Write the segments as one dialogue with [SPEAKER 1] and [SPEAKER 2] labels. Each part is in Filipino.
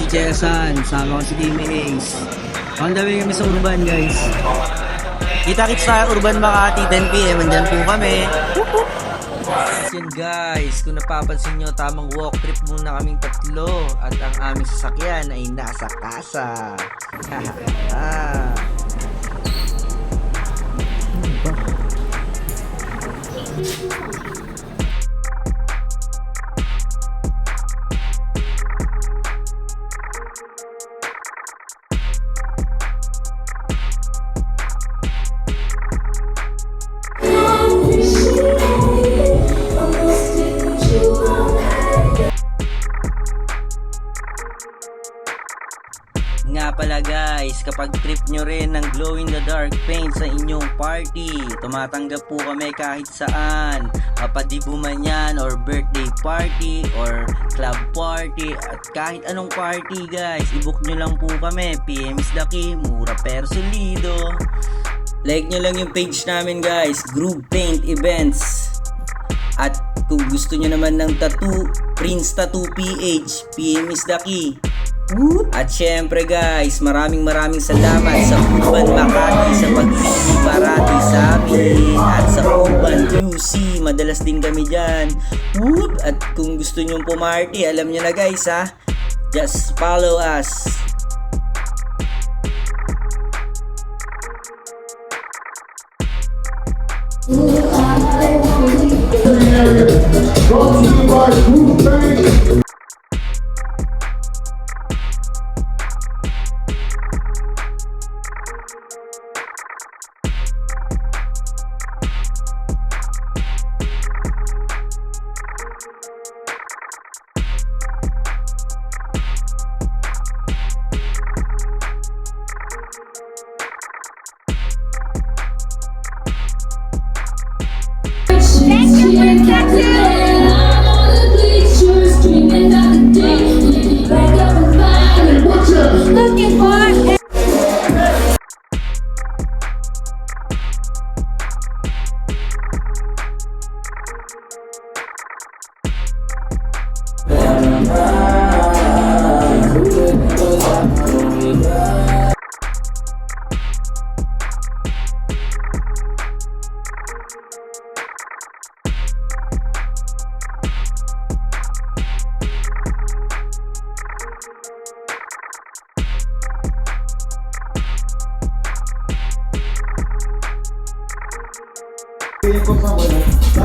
[SPEAKER 1] Chesan, sama ko si Timmy Ace. On the way kami sa Urban, guys. Kita-kits tayo Urban Makati, 10 PM, andyan po kami. Yun guys, kung napapansin nyo, tamang walk trip muna kaming tatlo at ang aming sasakyan ay nasa kasa. Nga pala guys, kapag trip nyo rin ng glow in the dark paint sa inyong party, tumatanggap po kami kahit saan, mapadibo man yan or birthday party or club party at kahit anong party guys, i-book nyo lang po kami. PM is the key, mura pero solido. Like nyo lang yung page namin guys, Groove Paint Events. At kung gusto nyo naman ng tattoo, Prince Tattoo PH, PM is the key. At syempre guys, maraming salamat sa Urban Makati sa pagpili parati sa amin at sa Urban QC, madalas din kami dyan. At kung gusto nyong pumarty, alam nyo na guys ha, just follow us.
[SPEAKER 2] Brought to you by Groove Paint.
[SPEAKER 3] Thank you for the tattoo. I'm on the bleachers, dreaming of the day. Wake up and find what you're looking for.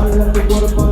[SPEAKER 2] Dalam tu cuerpo